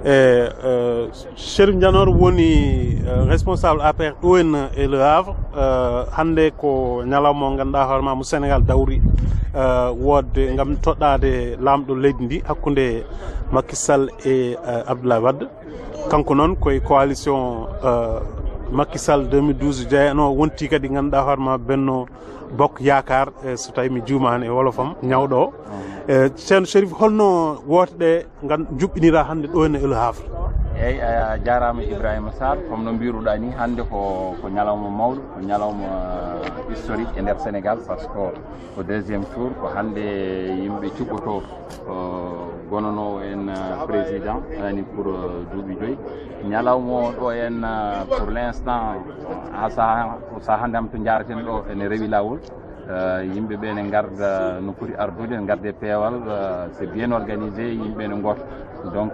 Cherif Ndianor woni responsable APR ON et Le Havre hande ko ñalawma ganduɗa hoorema mo Sénégal dawri wodde gam toɗɗade lamɗo leydi ndi hakkude Macky Sall e Abdoulaye Wade kanko noon koye coalition Macky Sall 2012 jeyano wonti kadi ganduɗa hoorema Benno Bokk Yakar so tawi mi juumani e wolofam ñawɗo ceerno Cherif holno woteɗe juɓɓinira hande ɗo e Le Havre? eyyi a jarama Ibrahima Sall comme no mbiruɗa ni hande ko ñalawma mawɗo ko ñalawma historique e nder Sénégal par ce que ko deuxiéme tour ko hande yimɓe cuɓɓoto gonono en président ani pour duuɓi joyyi ñalawma ɗo en pour l' instant ha saha hande am to jaraten ɗo ene rewi lawol yimɓe ɓe ne garda no poti ardude ne garde peewal c' est bien organisé yimɓe ne goto donc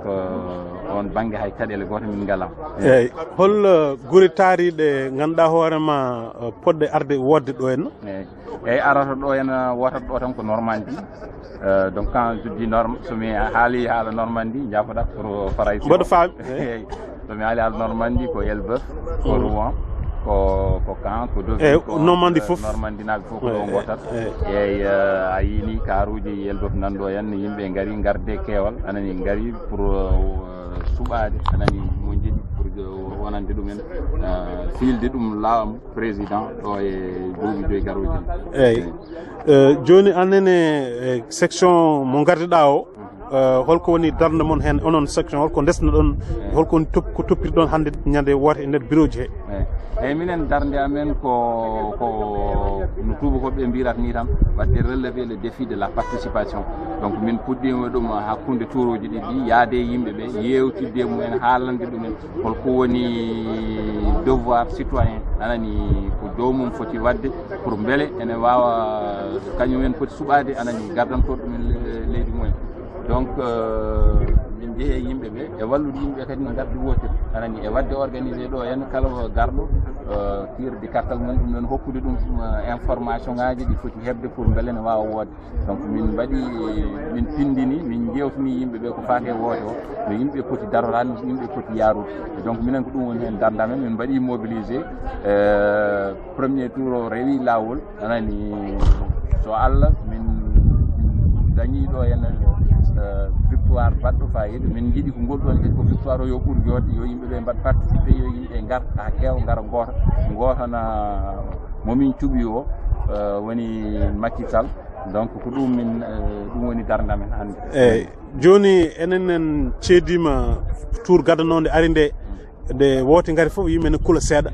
on banggue hay caɗele goto min ngalam eyyi hol guuri taariɗe ganduɗa hoorema poɗɗe arde wodde ɗo henna eyyi arata ɗo hen wotat ɗo tan ko Normandie donc quand je dis norme somi haali haala Normandie jafoɗa pour faray mboɗo faami eyyi somi haali haala Normandie ko Elbeuf ko Rouen ko Caen ko Deauville Normandie fof Normandie naaɓe fof ko ɗo gotat eyyi a yiini karuji Elbeuf nanɗo henna yimɓe gaari garde keewal anani gaari pour suɓade anani mo jiɗi pour wonande ɗumen filde ɗum laamu président ɗo e duuɓi joyi garoji eyyi joni annene section mo gardiɗa o holko woni darde mon hen onon section holko desno ɗon holko woni ko toppirɗon hande ñande wote e nder bureau ji he eyyi minen darde amen ko no tubakoɓe mbirata ni tan wadde relever le défi de la participation donc min puɗɗima ɗum hakkude touruji ɗiɗi yaade yimɓeɓe yewtidde mumen haalande ɗumen holko woni devoir citoyen anani ko jomum foti wadde pour beele ene wawa kañumen foti suɓade anani gardantoɗo ɗumen leydi mumen donc min jeehe yimɓeɓe e wallude yimɓe kadi no gardi wotir anani e wadde organisé ɗo henna kala garɗo tirde kartal mumen ɗum noon hokkude ɗum information ngaji ɗi foti hebde pour beele ne wawa woode donc min mbaɗi min pindini min jewtini yimɓeɓe ko fate woote o no yimɓe poti darorade no yimɓe poti yarude donc minen ko ɗum woni hen dardamen min mbaɗi mobilisé premier tour o rewi lawol anani so Allah min dañi ɗo henna victoire baɗɗo fayida min jiiɗi ko ngol ɗon kadi ko victoire o yo ɓuur jodde yo yimɓeɓe mbaɗ participé yo yimɓe gar ha keewa gara gotana momin cuuɓi o woni Macky Sall donc ko ɗum min ɗum woni dardamen hannde eyyi joni enen ceedima tour gadanode ari nde wote gaari foof yimɓe ne kuula seeɗa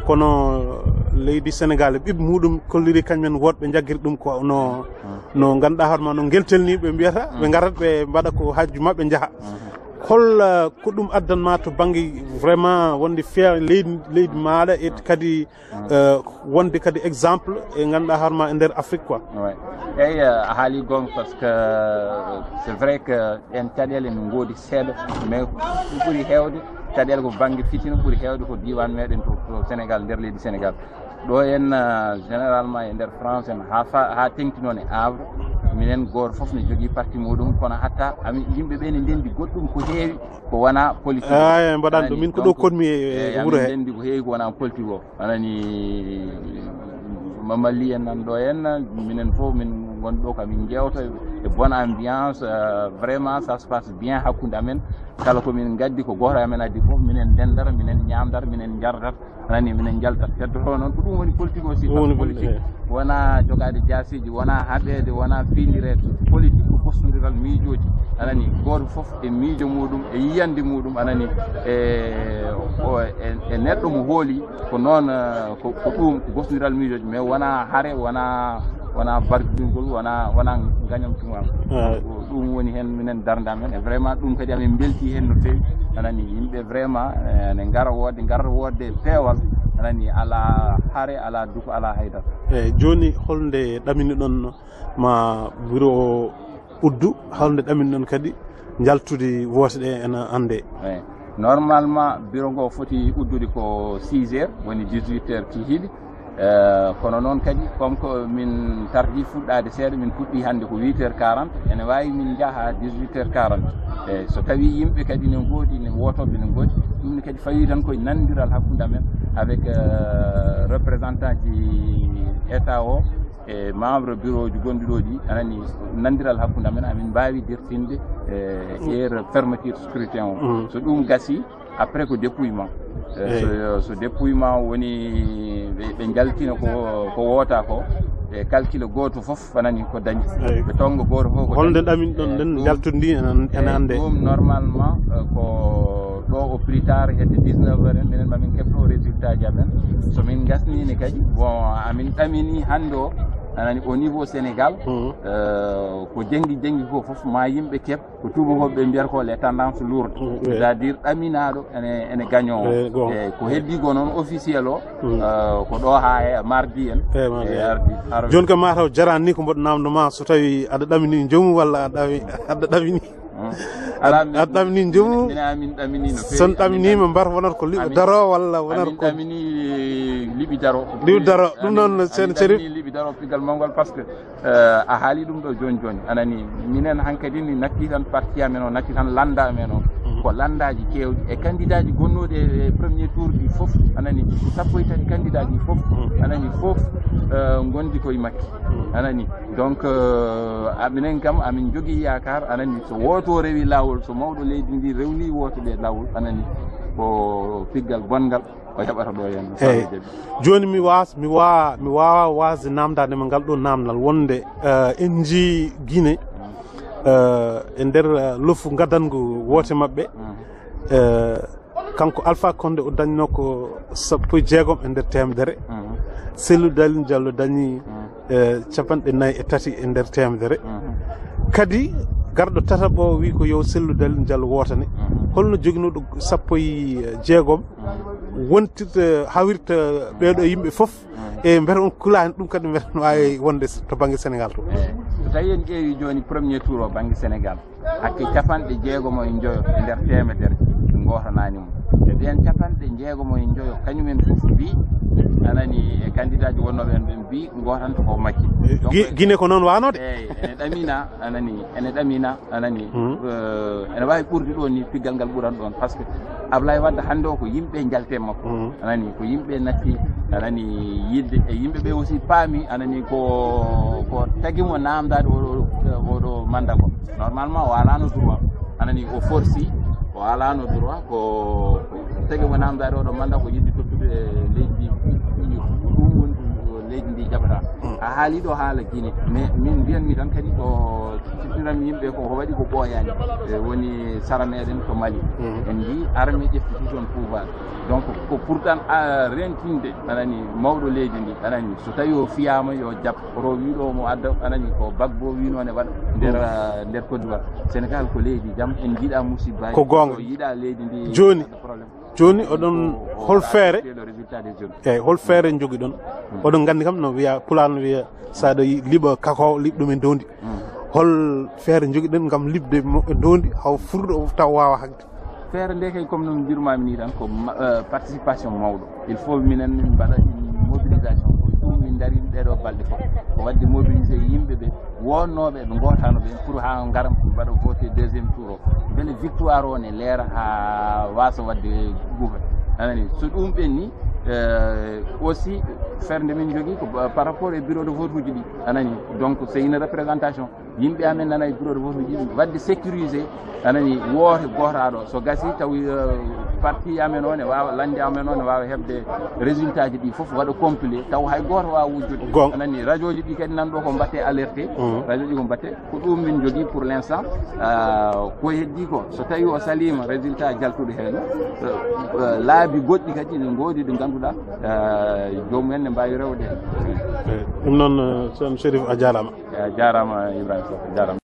kono leydi Sénégal ɓiɓɓe muɗum kolliri kañumen woɗɓe jagguiri ɗum ko no ganduɗa hoorema no gueltelni ɓe mbiyata ɓe garat ɓe mbaɗa ko hajju mabɓe jaaha hol ko ɗum addanma to banggue vraiment wonde fier leydi maɗa e kadi wonde kadi exemple e ganduɗa hoorema e nder Afrique quoi eyyi a haali gonga par ce que c' est vrai que en caɗele min goodi seeɗa mais ɓuuri hewde caɗele ko banggue fitina ɓuuri hewde ko diwan meɗen to Sénégal nder leydi Sénégal ɗo en généralement e nder France en ha tengti noon e Havre minen goto foof ne jogui parti muɗum kono hatta ami yimɓeɓe ne ndendi goɗɗum ko heewi ko wona politique mbaɗan ɗum min ko ɗo konmi e wuuro he ndendi ko heewi ko wona politique o anani Mamadou en nan ɗo en minen fof min gonɗo kamin jewta e bonne ambiance vraiment ça se passe bien hakkude amen kala komin gaddi ko goto amen addi fof minen ndendata minen ñamdata minen jardata anani minen jaltat heddoto noon ko ɗum woni politique aussi politique wona jogade jasiji wona haɗede wona findirede politique ko bosnodiral miijoji anani goto foof e miijo muɗum e yiyande muɗum anani e neɗɗo mo hooli ko noon ko ɗum bosnodiral miijoji mais wona haare wona barjingol wona gañam tumal ɗum woni hen minen dardamen e vraiment ɗum kadi amin belti hen no fewi anani yimɓe vraiment ne gara wodde peewal anani ala haare ala duko ala haydara eyyi joni holde ɗamini ɗon ma bureau uddu holde ɗamini ɗon kadi jaltude wote ɗe ene ande normalement bureau ngo foti uddude ko 6 heures woni 18 heures kihiɗe kono noon kadi comme ko min tardi fuɗɗade seeɗa min puɗɗi hannde ko 8 heures 40 ene wawi min jaaha 18 heures 40 eyyi so tawi yimɓe kadi ne goodi ne wotoɓe ne goodi ɗum ne kadi fawi tan koye nandiral hakkude amen avec représentant ji état o e membre bureau ji gonɗuɗoji anani nandiral hakkude amen amin mbawi dirtinde heure fermeture scrutin o so ɗum gasi après ko dépouillement so dépouillement woni ɓe jaltina ko wota ko e calcule goto fof anani ko dañi ɓe tonga goto fof ko holde ɗamin ɗon nden jaltude ndi ene hannde ɗum normalement ko ɗo au plus tard hedde 19 heures en minen mamin keɓɗo résultat ji amen somin gasnini kadi bon amin ɗamini hannde o anani au niveau Sénégal ko jenggi ko fof ma yimɓe keɓ ko tubakoɓe ɓe mbiyata ko les tendances lourdes c'est à dire ɗaminaɗo ene gagnoo e ko heddigo noon officiel o ko ɗo ha mardi en ardi joni kam mataw jarani ni ko mboɗo namdoma so tawi aɗa ɗamini jomum walla aɗa ɗamini aɗa ɗamini jomum son ɗaminima mbar wonata ko liɓi daro walla wonata ko ɗamini liɓi daro ɗum noon sen sérif liɓi daro pigal mawgol par ce que a haali ɗum ɗo joni anani minen hankkadi ni natti tan parti amen o natti tan landa amen o ko landaji kewɗi e candidat ji gonnoɗe e premier tour ɗi foof anani 13 candidat ji foof anani foof gondi koye makki anani donc minen kam amin jogui yakar anani so woto rewi lawol so mawɗo leydi ndi rewni wotoɓe lawol anani ko piggal bongal o heɓata ɗo hen joni mi wawa wasde namdade ma ngal ɗo namdal wonde en jii Guinée e nder lofu gadangu wote mabɓe kanko Alpha Condé o dañno ko 16 e nder temedere Cellou Dalein Diallo dañi 43 e nder temedere kadi garɗo tataɓo wi ko yo Cellou Dalein Diallo wotane holno joginoɗo 16 wontirta hawirta ɓeɗo yimɓe foof e beete on kulani ɗum kadi beete no wawi wonde to banggue Sénégal to so tawi en ƴeewi joni premier tour o banggue Sénégal hakke 60 e nder temedere ɓe gotananimo e ɓen 60 e joyo kañumen foof mbi anani e candidat ji wonnoɓe en ɓe mbi gotanta ko makki Guinée ko noon wanode eyyi ene ɗamina anani ene wawi ɓurde ɗo ni piggal ngal ɓuran ɗon par ce que Ablaye Wade hande o ko yimɓe jalte makko anani ko yimɓe natti anani yidde e yimɓeɓe aussi paami anani ko taguimo namdade oɗo manda ko normalement o alano droit anani o forci o alano droit ko taguimo namdade oɗo manda ko yidde tottude leydi ɗum woni leydi ndi jaɓata a haali ɗo haala Guinée mais min mbiyanmi tan kadi ko ciftinam yimɓe ko waɗi ko ɓooyani woni sara meɗen to Mali en mbi armée ƴeftiti toon pouvoir donc ko pourtant rentinde anani mawɗo leydi ndi anani so tawi o fiyama yo jaab oto wiɗo mo adda anani ko Bagbo wino ne waɗa nder Côte d'Ivoire Sénégal ko leydi jaam en jiiɗa musibbaji ko gonga yiiɗa leydi ndi joni oɗon hol feere eyyi hol feere jogui ɗon oɗon gandi kam no wiya pulaar no wiya saɗa liiɓa kakao liiɓ ɗum e dondi hol feere jogui ɗen gam liɓde dondi haw furɗo taw wawa hagde feere nde kay comme no mbirumami ni tan ko participation mawɗo il faut minen min mbaɗa mobilisation ko ɗum min daari ɗeɗo balɗe foof ko wadde mobilisé yimɓeɓe wonnoɓe ɓe gotano ɓe pour ha garam mbaɗa voté deuxième tour o beele victoire o ne leera ha wasa wadde guufa anani so ɗum ɓenni aussi faire nde min jogui ko par rapport e bureau de vote uji ɗi anani donc c'est une représentation yimɓe amen nana e bureau de vote uji ɗi wadde sécurisé anani woote gotaɗo so gasi tawi parti amen o ne wawa lande amen o ne wawa hebde résultat ji ɗi foof waɗa compilé taw hay goto wawa wujjude anani radio ji ɗi kadi nanɗo ko mbatte alerté radio ji ko mbatte ko ɗum min jogui pour l' instant ko heddi ko so tawi o salima résultat jaltuɗo hen laabi goɗɗi kadi ne goodi ɗi ganduɗa jomumen ne mbawi rewde ɗum noon ceerno Chérif a jarama jarama Ibrahima Sow jarama